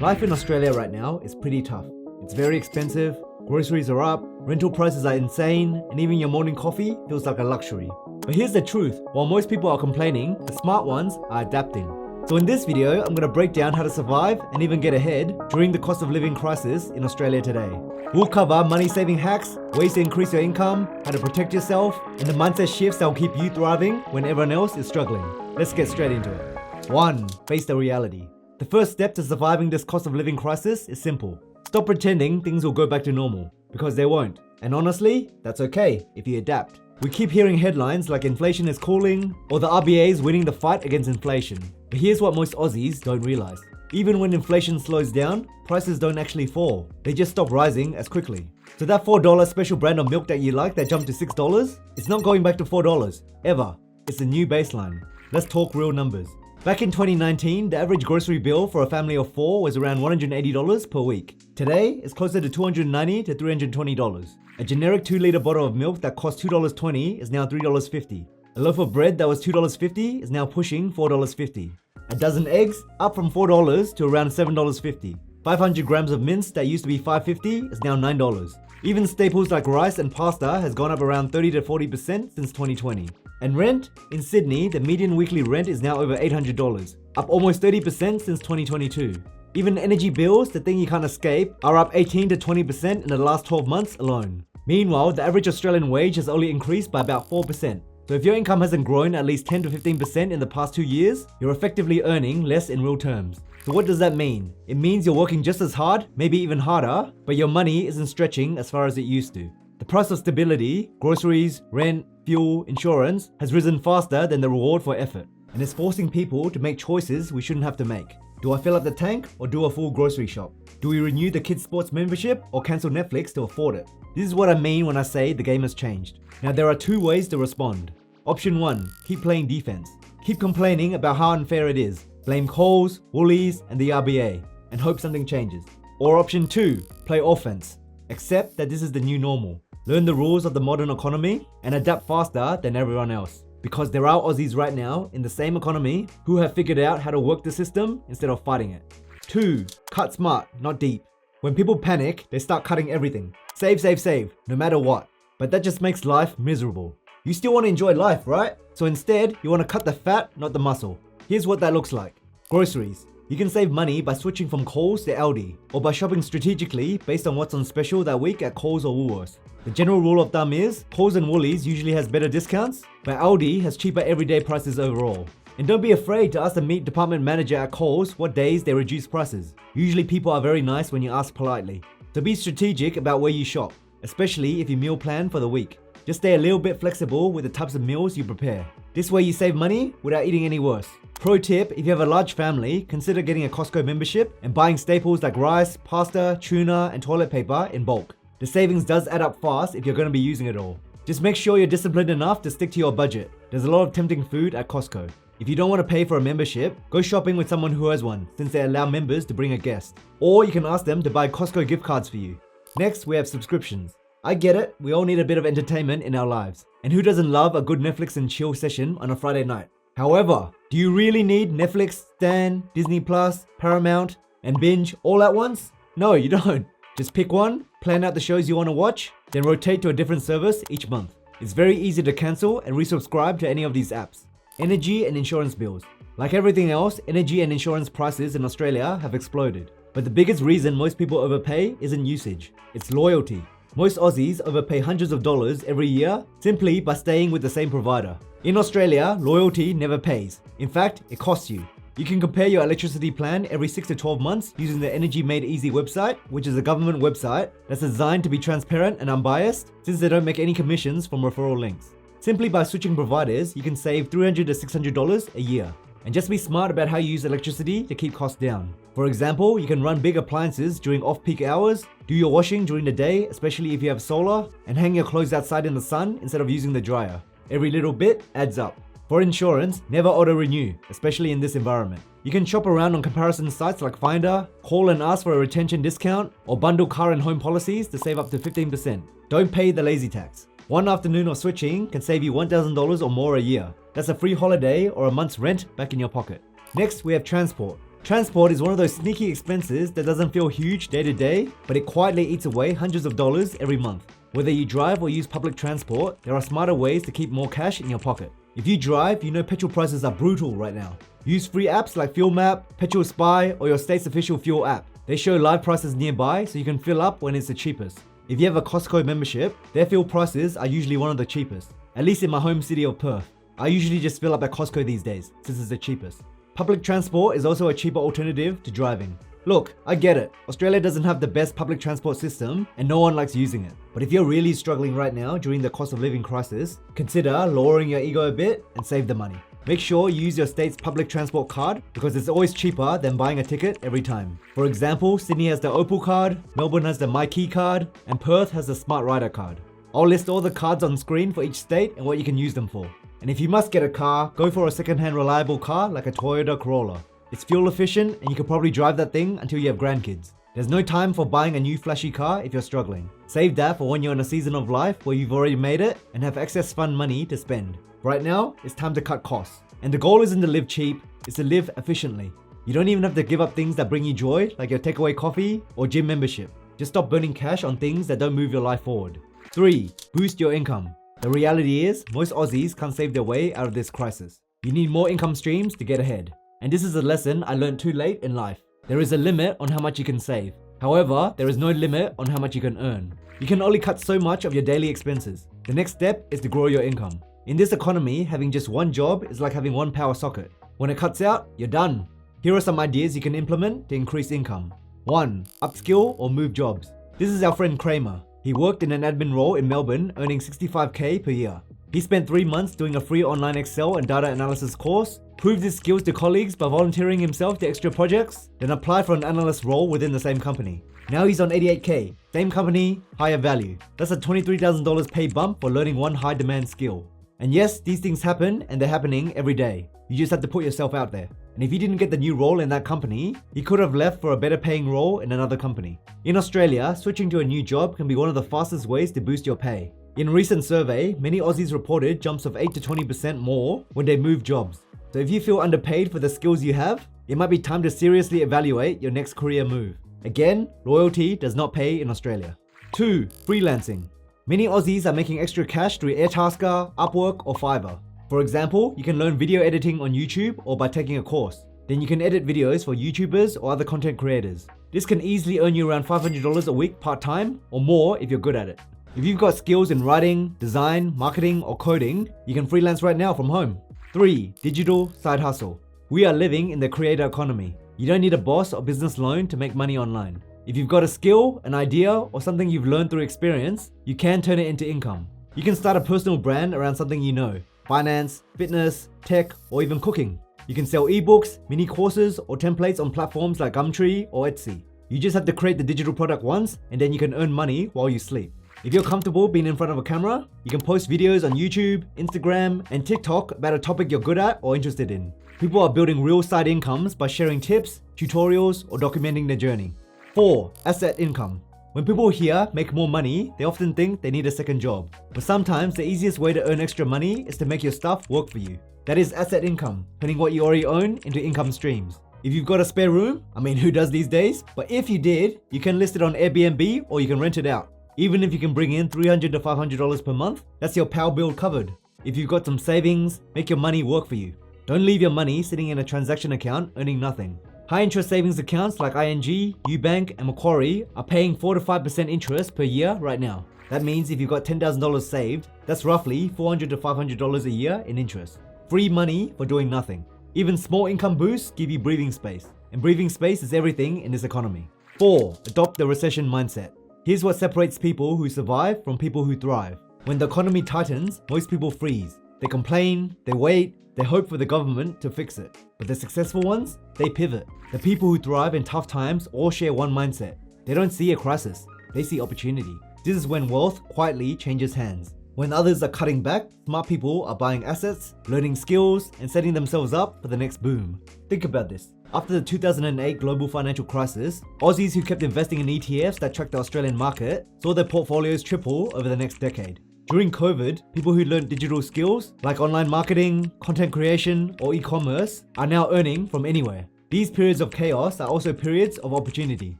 Life in Australia right now is pretty tough. It's very expensive, groceries are up, rental prices are insane, and even your morning coffee feels like a luxury. But here's the truth, while most people are complaining, the smart ones are adapting. So in this video, I'm going to break down how to survive and even get ahead during the cost of living crisis in Australia today. We'll cover money saving hacks, ways to increase your income, how to protect yourself, and the mindset shifts that will keep you thriving when everyone else is struggling. Let's get straight into it. 1. Face the reality. The first step to surviving this cost of living crisis is simple. Stop pretending things will go back to normal, because they won't. And honestly, that's okay if you adapt. We keep hearing headlines like inflation is cooling, or the RBA is winning the fight against inflation. But here's what most Aussies don't realize. Even when inflation slows down, prices don't actually fall. They just stop rising as quickly. So that $4 special brand of milk that you like that jumped to $6, it's not going back to $4, ever. It's a new baseline. Let's talk real numbers. Back in 2019, the average grocery bill for a family of 4 was around $180 per week. Today, it's closer to $290 to $320. A generic 2-liter bottle of milk that cost $2.20 is now $3.50. A loaf of bread that was $2.50 is now pushing $4.50. A dozen eggs up from $4 to around $7.50. 500 grams of mince that used to be $5.50 is now $9. Even staples like rice and pasta has gone up around 30 to 40% since 2020. And rent? In Sydney, the median weekly rent is now over $800, up almost 30% since 2022. Even energy bills, the thing you can't escape, are up 18 to 20% in the last 12 months alone. Meanwhile, the average Australian wage has only increased by about 4%. So if your income hasn't grown at least 10 to 15% in the past 2 years, you're effectively earning less in real terms. So what does that mean? It means you're working just as hard, maybe even harder, but your money isn't stretching as far as it used to. The price of stability, groceries, rent, fuel, insurance, has risen faster than the reward for effort. And it's forcing people to make choices we shouldn't have to make. Do I fill up the tank or do a full grocery shop? Do we renew the kids' sports membership or cancel Netflix to afford it? This is what I mean when I say the game has changed. Now there are 2 ways to respond. Option 1, keep playing defense. Keep complaining about how unfair it is. Blame Coles, Woolies, and the RBA, and hope something changes. Or option 2, play offense. Accept that this is the new normal. Learn the rules of the modern economy and adapt faster than everyone else. Because there are Aussies right now in the same economy who have figured out how to work the system instead of fighting it. 2, cut smart, not deep. When people panic, they start cutting everything. Save, save, save, no matter what. But that just makes life miserable. You still want to enjoy life, right? So instead, you want to cut the fat, not the muscle. Here's what that looks like. Groceries. You can save money by switching from Coles to Aldi, or by shopping strategically based on what's on special that week at Coles or Woolworths. The general rule of thumb is, Coles and Woolies usually has better discounts, but Aldi has cheaper everyday prices overall. And don't be afraid to ask the meat department manager at Coles what days they reduce prices. Usually people are very nice when you ask politely. So be strategic about where you shop, especially if you meal plan for the week. Just stay a little bit flexible with the types of meals you prepare. This way you save money without eating any worse. Pro tip, if you have a large family, consider getting a Costco membership and buying staples like rice, pasta, tuna, and toilet paper in bulk. The savings does add up fast if you're going to be using it all. Just make sure you're disciplined enough to stick to your budget. There's a lot of tempting food at Costco. If you don't want to pay for a membership, go shopping with someone who has one, since they allow members to bring a guest. Or you can ask them to buy Costco gift cards for you. Next, we have subscriptions. I get it, we all need a bit of entertainment in our lives. And who doesn't love a good Netflix and chill session on a Friday night? However, do you really need Netflix, Stan, Disney+, Paramount, and binge all at once? No, you don't. Just pick one, plan out the shows you want to watch, then rotate to a different service each month. It's very easy to cancel and resubscribe to any of these apps. Energy and insurance bills. Like everything else, energy and insurance prices in Australia have exploded. But the biggest reason most people overpay isn't usage, it's loyalty. Most Aussies overpay hundreds of dollars every year simply by staying with the same provider. In Australia, loyalty never pays. In fact, it costs you. You can compare your electricity plan every 6 to 12 months using the Energy Made Easy website, which is a government website that's designed to be transparent and unbiased since they don't make any commissions from referral links. Simply by switching providers, you can save $300 to $600 a year. And just be smart about how you use electricity to keep costs down. For example, you can run big appliances during off-peak hours, do your washing during the day, especially if you have solar, and hang your clothes outside in the sun instead of using the dryer. Every little bit adds up. For insurance, never auto-renew, especially in this environment. You can shop around on comparison sites like Finder, call and ask for a retention discount, or bundle car and home policies to save up to 15%. Don't pay the lazy tax. One afternoon of switching can save you $1,000 or more a year. That's a free holiday or a month's rent back in your pocket. Next, we have transport. Transport is one of those sneaky expenses that doesn't feel huge day to day, but it quietly eats away hundreds of dollars every month. Whether you drive or use public transport, there are smarter ways to keep more cash in your pocket. If you drive, you know petrol prices are brutal right now. Use free apps like Fuel Map, Petrol Spy, or your state's official fuel app. They show live prices nearby so you can fill up when it's the cheapest. If you have a Costco membership, their fuel prices are usually one of the cheapest. At least in my home city of Perth. I usually just fill up at Costco these days, since it's the cheapest. Public transport is also a cheaper alternative to driving. Look, I get it. Australia doesn't have the best public transport system and no one likes using it. But if you're really struggling right now during the cost of living crisis, consider lowering your ego a bit and save the money. Make sure you use your state's public transport card because it's always cheaper than buying a ticket every time. For example, Sydney has the Opal card, Melbourne has the MyKey card, and Perth has the Smart Rider card. I'll list all the cards on screen for each state and what you can use them for. And if you must get a car, go for a second-hand reliable car like a Toyota Corolla. It's fuel efficient and you can probably drive that thing until you have grandkids. There's no time for buying a new flashy car if you're struggling. Save that for when you're in a season of life where you've already made it and have excess fun money to spend. Right now, it's time to cut costs. And the goal isn't to live cheap, it's to live efficiently. You don't even have to give up things that bring you joy like your takeaway coffee or gym membership. Just stop burning cash on things that don't move your life forward. 3. Boost your income. The reality is, most Aussies can't save their way out of this crisis. You need more income streams to get ahead. And this is a lesson I learned too late in life. There is a limit on how much you can save. However, there is no limit on how much you can earn. You can only cut so much of your daily expenses. The next step is to grow your income. In this economy, having just one job is like having one power socket. When it cuts out, you're done. Here are some ideas you can implement to increase income. 1. Upskill or move jobs. This is our friend Kramer. He worked in an admin role in Melbourne, earning $65,000 per year. He spent 3 months doing a free online Excel and data analysis course, proved his skills to colleagues by volunteering himself to extra projects, then applied for an analyst role within the same company. Now he's on $88,000. Same company, higher value. That's a $23,000 pay bump for learning one high demand skill. And yes, these things happen and they're happening every day. You just have to put yourself out there. And if he didn't get the new role in that company, he could have left for a better paying role in another company. In Australia, switching to a new job can be one of the fastest ways to boost your pay. In a recent survey, many Aussies reported jumps of 8 to 20% more when they move jobs. So if you feel underpaid for the skills you have, it might be time to seriously evaluate your next career move. Again, loyalty does not pay in Australia. 2. Freelancing. Many Aussies are making extra cash through Airtasker, Upwork, or Fiverr. For example, you can learn video editing on YouTube or by taking a course. Then you can edit videos for YouTubers or other content creators. This can easily earn you around $500 a week part-time or more if you're good at it. If you've got skills in writing, design, marketing, or coding, you can freelance right now from home. 3. Digital side hustle. We are living in the creator economy. You don't need a boss or business loan to make money online. If you've got a skill, an idea, or something you've learned through experience, you can turn it into income. You can start a personal brand around something you know. Finance, fitness, tech, or even cooking. You can sell ebooks, mini courses, or templates on platforms like Gumtree or Etsy. You just have to create the digital product once, and then you can earn money while you sleep. If you're comfortable being in front of a camera, you can post videos on YouTube, Instagram, and TikTok about a topic you're good at or interested in. People are building real side incomes by sharing tips, tutorials, or documenting their journey. 4. Asset income. When people hear make more money, they often think they need a second job. But sometimes the easiest way to earn extra money is to make your stuff work for you. That is asset income, turning what you already own into income streams. If you've got a spare room, I mean who does these days? But if you did, you can list it on Airbnb or you can rent it out. Even if you can bring in $300 to $500 per month, that's your power bill covered. If you've got some savings, make your money work for you. Don't leave your money sitting in a transaction account earning nothing. High interest savings accounts like ING, UBank, and Macquarie are paying 4 to 5% interest per year right now. That means if you've got $10,000 saved, that's roughly $400 to $500 a year in interest. Free money for doing nothing. Even small income boosts give you breathing space. And breathing space is everything in this economy. 4. Adopt the recession mindset. Here's what separates people who survive from people who thrive. When the economy tightens, most people freeze. They complain, they wait, they hope for the government to fix it. But the successful ones, they pivot. The people who thrive in tough times all share one mindset. They don't see a crisis, they see opportunity. This is when wealth quietly changes hands. When others are cutting back, smart people are buying assets, learning skills, and setting themselves up for the next boom. Think about this. After the 2008 global financial crisis, Aussies who kept investing in ETFs that tracked the Australian market saw their portfolios triple over the next decade. During COVID, people who learned digital skills like online marketing, content creation, or e-commerce are now earning from anywhere. These periods of chaos are also periods of opportunity.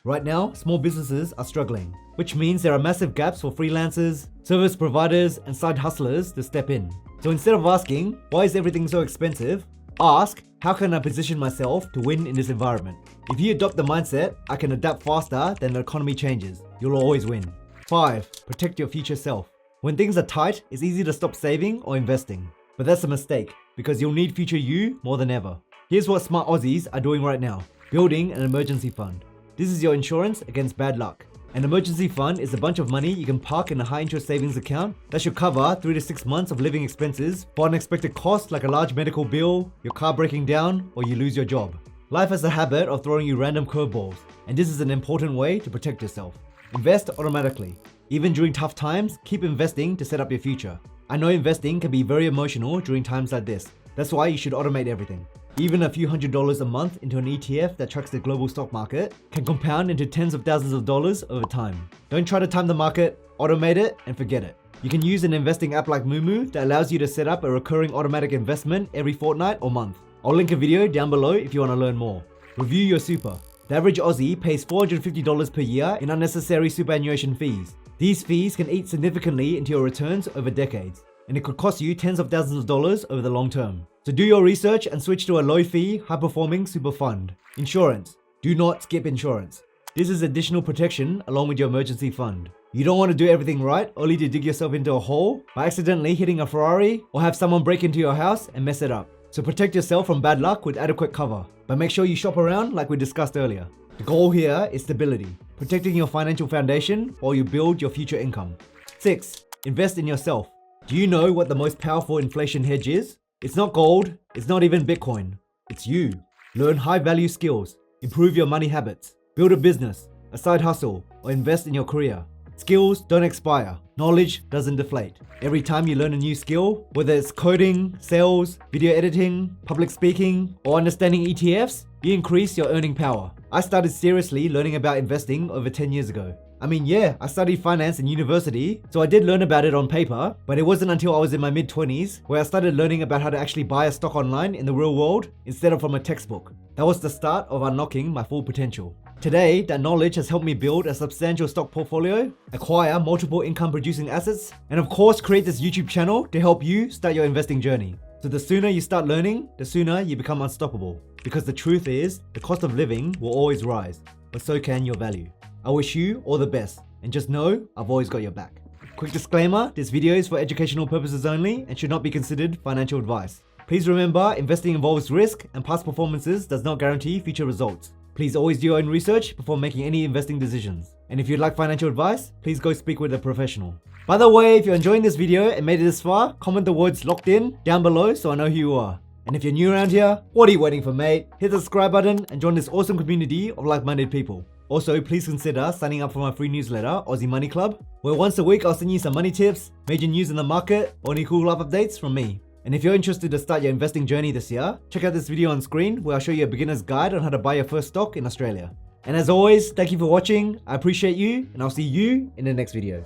Right now, small businesses are struggling, which means there are massive gaps for freelancers, service providers, and side hustlers to step in. So instead of asking, why is everything so expensive? Ask, how can I position myself to win in this environment? If you adopt the mindset, I can adapt faster than the economy changes, you'll always win. 5. Protect your future self. When things are tight, it's easy to stop saving or investing. But that's a mistake, because you'll need future you more than ever. Here's what smart Aussies are doing right now. Building an emergency fund. This is your insurance against bad luck. An emergency fund is a bunch of money you can park in a high interest savings account that should cover 3 to 6 months of living expenses for unexpected costs like a large medical bill, your car breaking down, or you lose your job. Life has a habit of throwing you random curveballs, and this is an important way to protect yourself. Invest automatically. Even during tough times, keep investing to set up your future. I know investing can be very emotional during times like this. That's why you should automate everything. Even a few $100s a month into an ETF that tracks the global stock market can compound into tens of thousands of dollars over time. Don't try to time the market, automate it, and forget it. You can use an investing app like Moomoo that allows you to set up a recurring automatic investment every fortnight or month. I'll link a video down below if you want to learn more. Review your super. The average Aussie pays $450 per year in unnecessary superannuation fees. These fees can eat significantly into your returns over decades, and it could cost you tens of thousands of dollars over the long term. So do your research and switch to a low-fee, high-performing super fund. Insurance. Do not skip insurance. This is additional protection along with your emergency fund. You don't want to do everything right only to dig yourself into a hole by accidentally hitting a Ferrari or have someone break into your house and mess it up. So protect yourself from bad luck with adequate cover, but make sure you shop around like we discussed earlier. The goal here is stability, protecting your financial foundation while you build your future income. 6. Invest in yourself. Do you know what the most powerful inflation hedge is? It's not gold, it's not even Bitcoin. It's you. Learn high-value skills, improve your money habits, build a business, a side hustle, or invest in your career. Skills don't expire. Knowledge doesn't deflate. Every time you learn a new skill, whether it's coding, sales, video editing, public speaking, or understanding ETFs, you increase your earning power. I started seriously learning about investing over 10 years ago. I studied finance in university, so I did learn about it on paper, but it wasn't until I was in my mid-20s where I started learning about how to actually buy a stock online in the real world instead of from a textbook. That was the start of unlocking my full potential. Today, that knowledge has helped me build a substantial stock portfolio, acquire multiple income-producing assets, and of course create this YouTube channel to help you start your investing journey. So the sooner you start learning, the sooner you become unstoppable. Because the truth is, the cost of living will always rise, but so can your value. I wish you all the best, and just know I've always got your back. Quick disclaimer, this video is for educational purposes only and should not be considered financial advice. Please remember, investing involves risk and past performances does not guarantee future results. Please always do your own research before making any investing decisions. And if you'd like financial advice, please go speak with a professional. By the way, if you're enjoying this video and made it this far, comment the words locked in down below so I know who you are. And if you're new around here, what are you waiting for, mate? Hit the subscribe button and join this awesome community of like-minded people. Also, please consider signing up for my free newsletter, Aussie Money Club, where once a week I'll send you some money tips, major news in the market, or any cool life updates from me. And if you're interested to start your investing journey this year, check out this video on screen where I'll show you a beginner's guide on how to buy your first stock in Australia. And as always, thank you for watching, I appreciate you, and I'll see you in the next video.